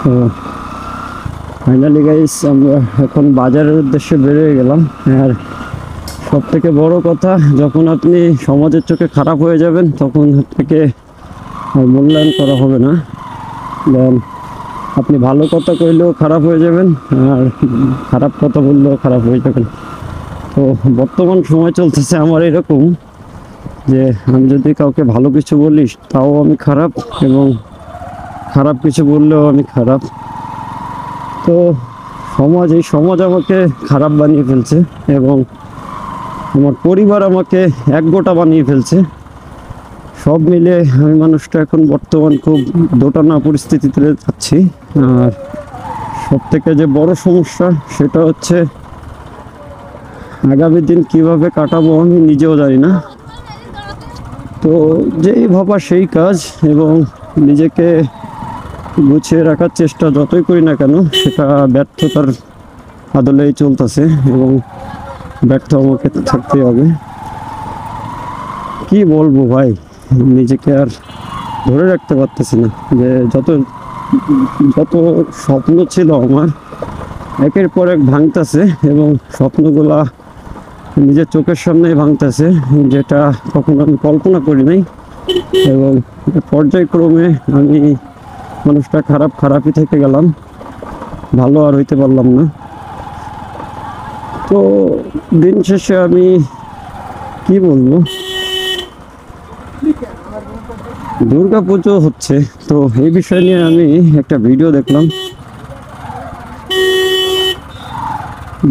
তো finally guys আমরা এখন বাজারের উদ্দেশ্যে বেরিয়ে গেলাম। আর সব থেকে বড় কথা, যখন আপনি সমাজের চোখে খারাপ হয়ে যাবেন তখন থেকে মূল্যায়ন করা হবে না। দেন আপনি ভালো কথা কইলেও খারাপ হয়ে যাবেন, আর খারাপ কথা বললেও খারাপ হয়ে যাবেন। তো বর্তমান সময় চলতেছে আমার এরকম যে আমি যদি কাউকে ভালো কিছু বলিস তাও আমি খারাপ, এবং খারাপ কিছু বললেও আমি খারাপ। তো এই সমাজ আমাকে খারাপ বানিয়ে ফেলছে, এবং আমার পরিবার আমাকে একগোটা বানিয়ে ফেলছে। সব মিলে আমি মানুষটা এখন বর্তমান খুব দোটানা পরিস্থিতিতে যাচ্ছি। আর সব থেকে যে বড় সমস্যা সেটা হচ্ছে আগামী দিন কিভাবে কাটাবো আমি নিজেও জানি না। তো যেই ভাবা সেই কাজ, এবং নিজেকে গুছিয়ে রাখার চেষ্টা যতই করি না কেন সেটা ব্যর্থতার আদলেই চলতেছে, এবং ব্যর্থ আমাকে থাকতে হবে। কি বলবো ভাই, নিজেকে আর ধরে রাখতে পারতেছি না। যে যত যত স্বপ্ন ছিল আমার একের পর এক ভাঙতেছে, এবং স্বপ্নগুলা নিজের চোখের সামনেই ভাঙতেছে, যেটা কখনো আমি কল্পনা করি নাই। এবং পর্যায়ক্রমে আমি মানুষটা খারাপই থেকে গেলাম, ভালো আর হইতে পারলাম না। তো দিন শেষে আমি কি বলবো, দুর্গা পুজো হচ্ছে, তো এই বিষয় নিয়ে আমি একটা ভিডিও দেখলাম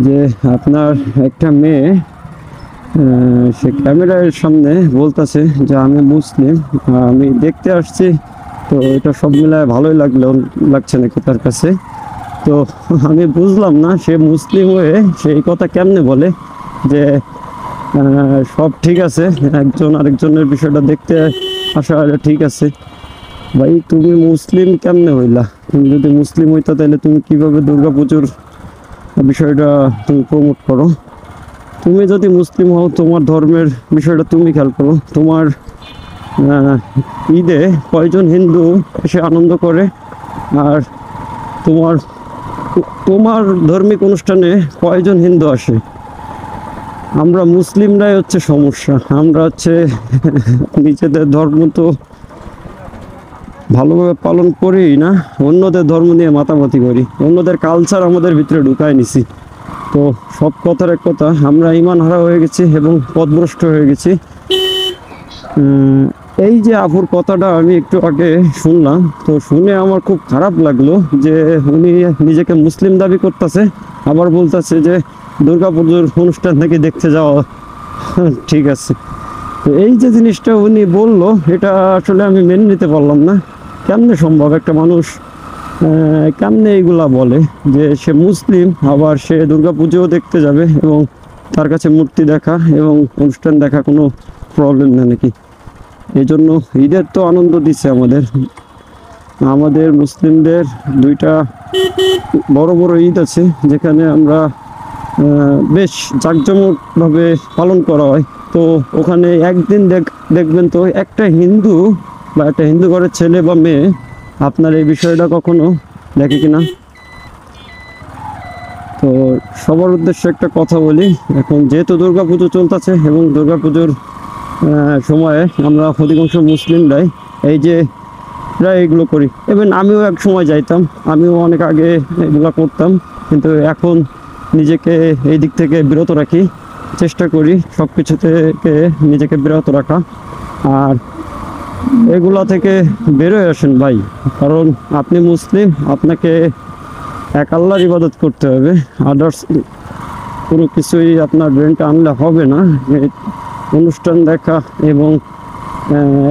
যে আপনার একটা মেয়ে সে ক্যামেরার সামনে বলতেছে যে আমি মুসলিম, আমি দেখতে আসছি। তো এটা সব মিলায় ভালোই লাগছে নাকি তার কাছে। তো আমি বুঝলাম না সে মুসলিম হয়ে সেই কথা কেমনে বলে যে সব ঠিক আছে, একজন আরেকজনের বিষয়টা দেখতে আসা ঠিক আছে। ভাই তুমি মুসলিম কেমনে হইলা? তুমি যদি মুসলিম হইতা তাহলে তুমি কিভাবে দুর্গাপুজোর বিষয়টা তুমি প্রমোট করো? তুমি যদি মুসলিম হও, তোমার ধর্মের বিষয়টা তুমি খেয়াল করো। তোমার ঈদে কয়জন হিন্দু এসে আনন্দ করে, আর তোমার তোমার ধার্মিক অনুষ্ঠানে কয়জন হিন্দু আসে? আমরা মুসলিমরাই হচ্ছে সমস্যা। আমরা হচ্ছে নিজেদের ধর্ম তো ভালোভাবে পালন করি না, অন্যদের ধর্ম নিয়ে মাতামাতি করি, অন্যদের কালচার আমাদের ভিতরে ঢুকায় নিছি। তো সব কথার এক কথা, আমরা ইমান হারা হয়ে গেছি এবং পথভ্রষ্ট হয়ে গেছি। এই যে আপুর কথাটা আমি একটু আগে শুনলাম, তো শুনে আমার খুব খারাপ লাগলো যে উনি নিজেকে মুসলিম দাবি করতেছে, আবার বলতেছে যে দুর্গাপুজোর অনুষ্ঠান নাকি দেখতে যাওয়া ঠিক আছে। তো এই যে জিনিসটা উনি বললো, এটা আসলে আমি মেনে নিতে পারলাম না। কেমনে সম্ভব একটা মানুষ কেমনে এইগুলা বলে যে সে মুসলিম, আবার সে দুর্গাপুজোও দেখতে যাবে, এবং তার কাছে মূর্তি দেখা এবং অনুষ্ঠান দেখা কোনো প্রবলেম না নাকি? এই জন্য ঈদের তো আনন্দ দিচ্ছে আমাদের মুসলিমদের দুইটা বড় বড় ঈদ আছে, যেখানে আমরা বেশ জাঁকজমকভাবে পালন করা হয়। তো ওখানে একদিন দেখবেন তো একটা হিন্দু বা একটা হিন্দু ঘরের ছেলে বা মেয়ে আপনার এই বিষয়টা কখনো দেখে কিনা। তো সবার উদ্দেশ্যে একটা কথা বলি, এখন যেহেতু দুর্গাপুজো চলতেছে, এবং দুর্গাপুজোর সময়ে আমরা অধিকাংশ মুসলিমরাই এই যে প্রায় এগুলো করি। ইভেন আমিও এক সময় যাইতাম, আমিও অনেক আগে এগুলো করতাম, কিন্তু এখন নিজেকে এই দিক থেকে বিরত রাখি, চেষ্টা করি সব কিছু থেকে নিজেকে বিরত রাখা। আর এগুলা থেকে বেরোয় আসেন ভাই, কারণ আপনি মুসলিম, আপনাকে এক আল্লাহর ইবাদত করতে হবে। আদার্স কোনো কিছুই আপনার ব্রেনটা আনলে হবে না। অনুষ্ঠান দেখা এবং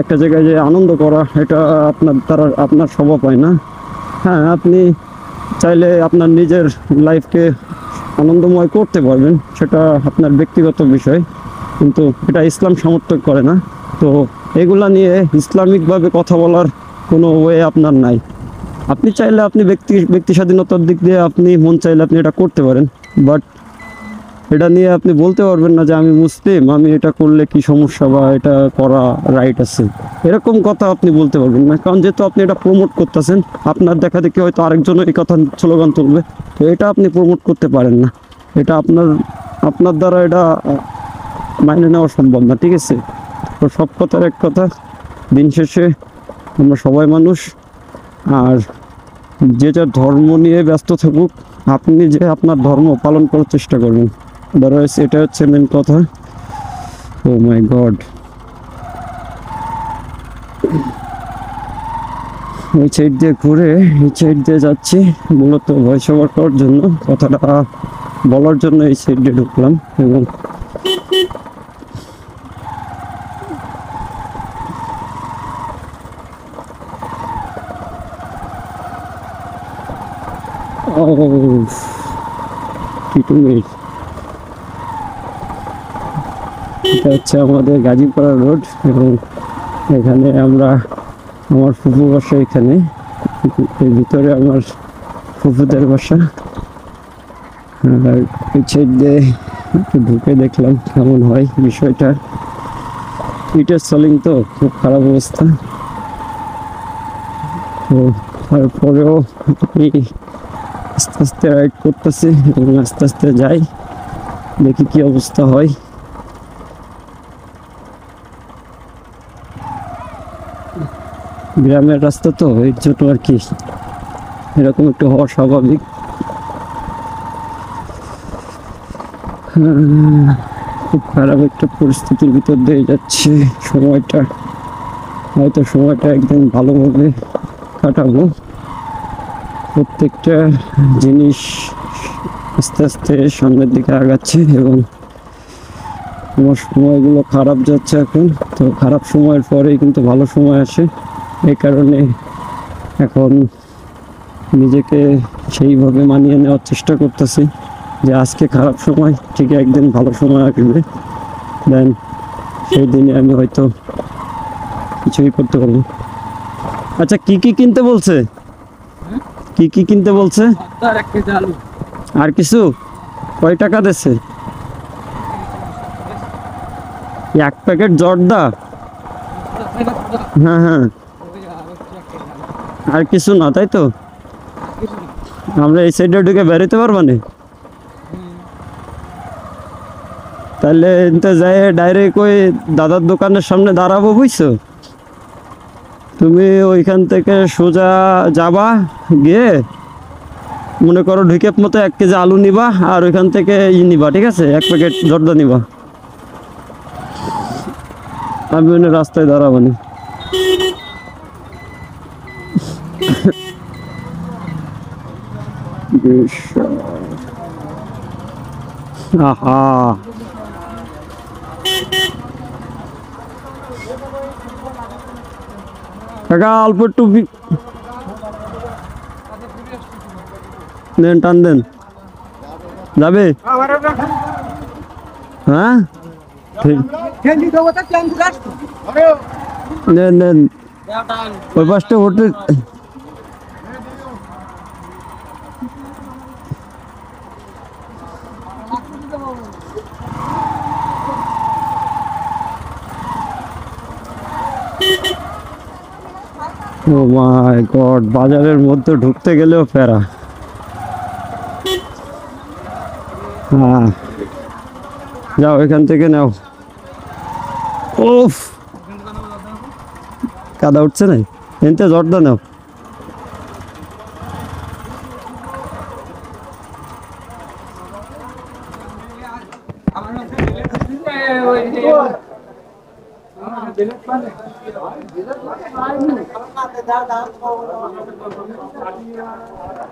একটা জায়গায় যে আনন্দ করা, এটা আপনার স্বভাব হয় না। হ্যাঁ, আপনি চাইলে আপনার নিজের লাইফকে আনন্দময় করতে পারবেন, সেটা আপনার ব্যক্তিগত বিষয়, কিন্তু এটা ইসলাম সমর্থন করে না। তো এগুলা নিয়ে ইসলামিকভাবে কথা বলার কোনো ওয়ে আপনার নাই। আপনি চাইলে আপনি ব্যক্তি স্বাধীনতার দিক দিয়ে আপনি মন চাইলে আপনি এটা করতে পারেন, বাট এটা নিয়ে আপনি বলতে পারবেন না যে আমি মুসলিম, আমি এটা করলে কি সমস্যা বা এটা করা রাইট আছে, এরকম কথা আপনি বলতে পারবেন না। কারণ যেহেতু আপনি এটা প্রমোট করতেছেন, আপনার দেখা দেখি হয়তো আরেকজন এই কথা স্লোগান তুলবে, তো এটা আপনি প্রমোট করতে পারেন না। এটা আপনার দ্বারা এটা মাইনে নেওয়া সম্ভব না, ঠিক আছে? তো সব কথার এক কথা, দিন শেষে আমরা সবাই মানুষ। আর যে যার ধর্ম নিয়ে ব্যস্ত থাকুক, আপনি যে আপনার ধর্ম পালন করার চেষ্টা করবেন, আদারওয়াইজ এটা হচ্ছে মেন কথা। ও মাই গড, এই সাইড দিয়ে ঘুরে এই সাইড দিয়ে যাচ্ছি মূলত ভয়েস ওভার করার জন্য, কথাটা বলার জন্য এই সাইড দিয়ে ঢুকলাম। এবং এটা হচ্ছে আমাদের গাজীপাড়া রোড, এবং এখানে আমরা আমার ফুফু বাসা, এখানে এর ভিতরে আমার ফুফুদের বাসা। আর এই সাইড দিয়ে একটু ঢুকে দেখলাম কেমন হয় বিষয়টা। ইটের সলিং তো খুব খারাপ অবস্থা, তো তারপরেও আমি আস্তে আস্তে রাইড করতেছি এবং আস্তে আস্তে যাই, দেখি কি অবস্থা হয়। গ্রামের রাস্তা তো, এর জন্য আর কি এরকম একটু হওয়া স্বাভাবিক। খুব খারাপ একটা পরিস্থিতির ভিতর দিয়ে যাচ্ছে। সময়টা একদম ভালোভাবে কাটাবো। প্রত্যেকটা জিনিস আস্তে আস্তে সামনের দিকে আগাচ্ছে এবং আমার সময়গুলো খারাপ যাচ্ছে এখন। তো খারাপ সময়ের পরেই কিন্তু ভালো সময় আসে, এই কারণে এখন নিজেকে সেইভাবে মানিয়ে নেওয়ার চেষ্টা করতেছি যে আজকে খারাপ সময়, ঠিক একদিন ভালো সময় আসবে, দেন সেই দিনে আমি হয়তো কিছুই করতে পারবো। আচ্ছা, কি কি কিনতে বলছে? কি কি কিনতে বলছে? আর কিছু? কয় টাকা দিচ্ছে? এক প্যাকেট জর্দা? হ্যাঁ হ্যাঁ, আর কিছু না, তাই তো? আমরা এই সাইডে ঢুকে বেরোতে পারবো না? তাহলে এনতে যাই ডাইরেক্ট ওই দাদার দোকানের সামনে দাঁড়াবো, বুঝছো? তুমি ওইখান থেকে সোজা যাবা, গিয়ে মনে করো ঢুকে মতো 1 কেজি আলু নিবা, আর ওইখান থেকে নিবা, ঠিক আছে? 1 প্যাকেট জর্দা নিবা। আমি ওই রাস্তায় দাঁড়াবো না। আহা, কাকা অল্প একটু দেন, টান দেন, যাবে? হ্যাঁ, ঠিক, নেন নেন, ওই পাশটা হোটেল। ও মাই গড, বাজারের মধ্যে ঢুকতে গেলেও প্যারা। হ্যাঁ, যাও এখান থেকে নাও। উফ, কাদা উঠছে না, এনতে জর্দা নাও।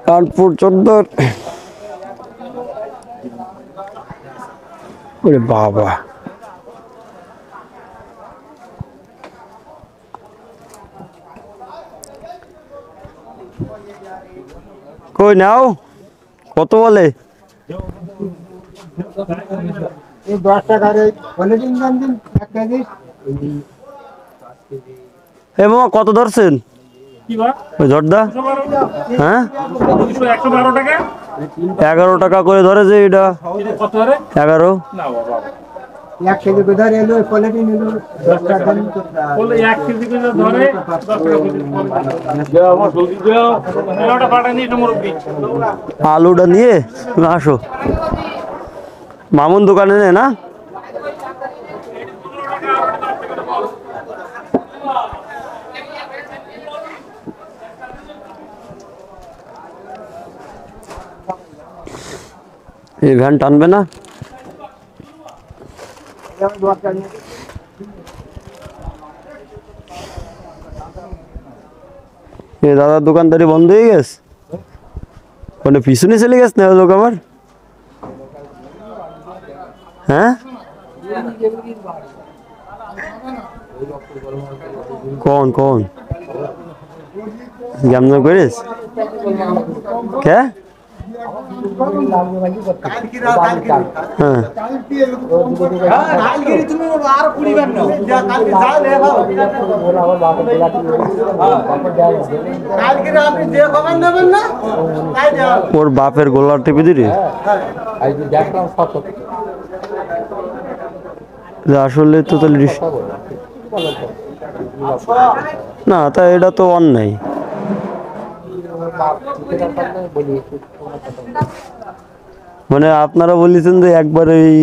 কানপুর চোদ্দোর, ওরে বাবা, কই নাও, কত বলে? 10 টাকা রে, বলে দিন দাম দিন 1 কেজি। এ মামা কত ধরছেন? কি বা ওই জর্দা? 112 হ্যাঁ, 112 টাকা। 11 টাকা করে ধরে যে এটা 11। 1 কেজি করে ধরে এলো কোয়ালিটি নিলো 10 টাকা দেন বলে 1 কেজি করে ধরে 10 টাকা দাও আমার জলদি দাও এলাটা পাঠানি এটা মুরব্বি আলুটা নিয়ে তুমি আসো মামুন দোকানে নে না এই ভ্যান টানবে না যেমন 2 টাকা নিয়ে এই দাদার দোকানদারি বন্ধ হয়ে গেছে মানে পিছনে চলে গেছে না লোক আবার হ্যাঁ কোন কোন কেমন করিস কে হ্যাঁ কালকে তুমি আর কুড়িবেন না কালকে যাও লেখাও কালকে আপনি যে কমেন্ট দেবেন না তাই দাও ওর বাপের গোলার টিপে দিলি আসলে তো তাহলে না তা এটা তো অন্যায় মানে আপনারা বলেছেন যে একবার এই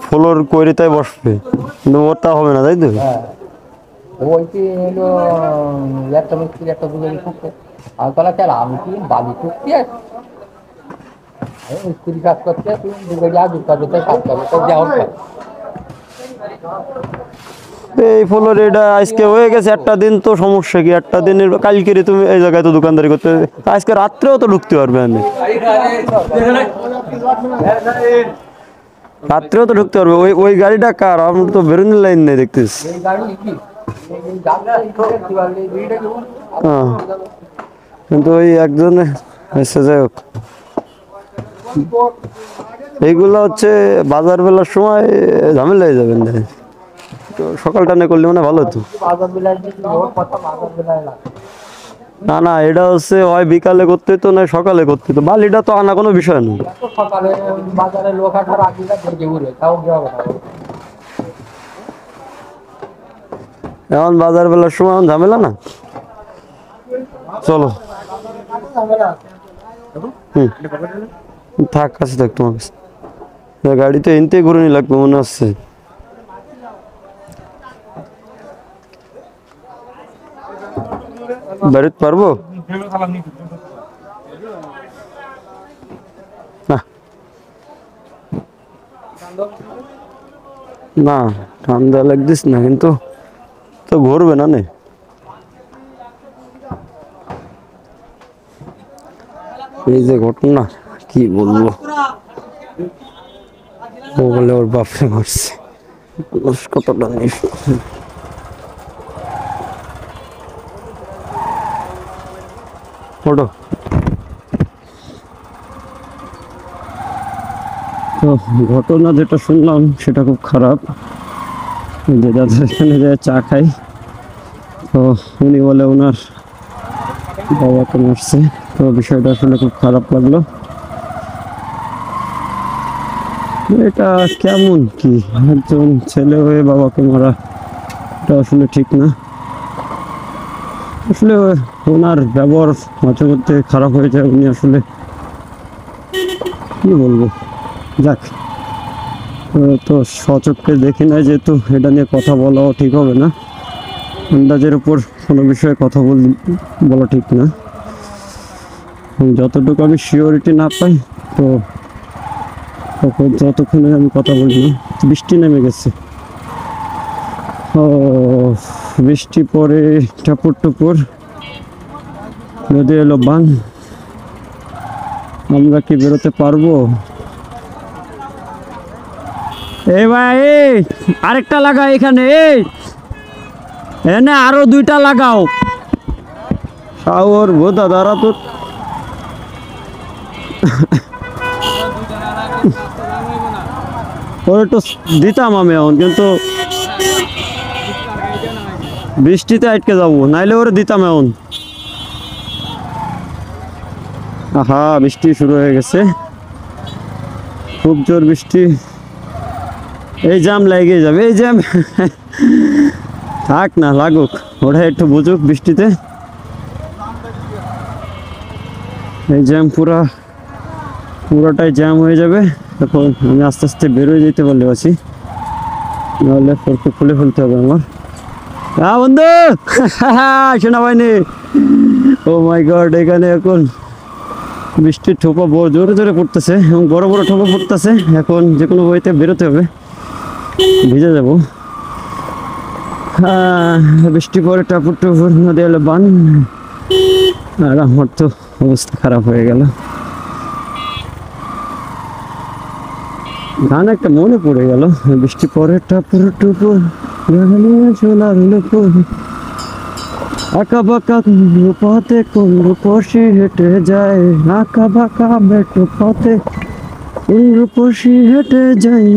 ফ্লোর করে তাই বসবে কিন্তু ওটা হবে না তাই তো ওইটি হলো একটা মিস্ত্রি একটা বুঝালি ঠুকছে আর তাহলে চল আমি কি বালি ঠুকছি মিস্ত্রি কাজ করছে তুই দুটো যা দুটো দুটো কাজ করবে তো যাওয়ার পর এই ফ্লোর এটা আজকে হয়ে গেছে একটা দিন তো সমস্যা কি একটা দিনের কালকে তুমি এই জায়গায় তো দোকানদারি করতে আজকে রাত্রেও তো ঢুকতে পারবে আমি রাত্রেও তো ঢুকতে পারবে ওই ওই গাড়িটা কার আমরা তো বেরোনোর লাইন নেই দেখতেছি এই গাড়ি কি এই যাত্রা এই করে দিওয়ালে এইটা কি হ্যাঁ কিন্তু ওই একজনে এসে যাই হোক এইগুলো হচ্ছে বাজার বেলার সময় ঝামেলা হয়ে যাবেন তো সকাল টানে করলে মানে ভালো হতো বাজার বিলায় দিছি ওর কথা বাজার বিলায় না না না এটা হচ্ছে হয় বিকালে করতে তো না সকালে করতে তো বালিটা তো আনা কোনো বিষয় না তো সকালে বাজারে লোক আসার আগেটা দেখে উড়ে তাও যাবে না এখন বাজার বেলার সময় এখন ঝামেলা না চলো থাক কাছে থাক তোমার কাছে গাড়িতে এনতে ঘুরে নি লাগবে মনে হচ্ছে বেরোতে পারবো না না ঠান্ডা লাগছিস না কিন্তু তো ঘুরবে না নে এই যে ঘটনা কি বলবো ও বলে ওর বাপরে মারছে কতটা নিস ওটো তো ঘটনা যেটা শুনলাম সেটা খুব খারাপ যে দাদা এখানে যায় চা খাই তো উনি বলে ওনার বাবাকে মারছে তো বিষয়টা আসলে খুব খারাপ লাগলো এটা কেমন কি একজন ছেলে হয়ে বাবাকে মারা এটা আসলে ঠিক না আসলে ওনার ব্যবহার মাঝে মধ্যে খারাপ হয়ে যায় উনি আসলে কি বলবো যাক তো সচক্ষে দেখি না যেহেতু এটা নিয়ে কথা বলাও ঠিক হবে না আন্দাজের উপর কোনো বিষয়ে কথা বলা ঠিক না যতটুকু আমি সিওরিটি না পাই তো যতক্ষণে আমি কথা বলি না বৃষ্টি নেমে গেছে ও বৃষ্টি পরে টাপুর টুপুর নদী এলো বান আমরা কি বেরোতে পারবো এই ভাই আরেকটা লাগা এখানে এনে আরো 2টা লাগাও শাওর বোধা দাঁড়া তো ওর একটু দিতাম আমি এখন কিন্তু বৃষ্টিতে আটকে যাবো নাইলে ওরে দিতাম এখন আহা, বৃষ্টি শুরু হয়ে গেছে, খুব জোর বৃষ্টি। এই জ্যাম লেগে যাবে, এই জ্যাম থাক না, লাগুক, ওরা একটু বুঝুক বৃষ্টিতে। এই জ্যাম পুরোটাই জ্যাম হয়ে যাবে। এখন আমি আস্তে আস্তে বেরোয় যেতে পারলে আছি, নাহলে ফোরকে খুলে ফেলতে হবে আমার। হ্যাঁ বন্ধু শোনা পাইনি। ও মাই গড, এখানে এখন বৃষ্টির ঠোপা জোরে জোরে পড়তেছে এবং বড় বড় ঠোপা পড়তেছে। এখন যে কোনো বইতে বেরোতে হবে, ভিজে যাব। বৃষ্টি পরে টাপুর টুপুর নদী এলো বান, আর আমার তো অবস্থা খারাপ হয়ে গেল। গান একটা মনে পড়ে গেল, বৃষ্টি পরে টাপুর টুপুর চলার লোপুর, আঁকা বাঁকা পথে কোন রূপসী হেঁটে যায়, আঁকা বাঁকা মেট্রো পথে কোন রূপসী হেঁটে যায়।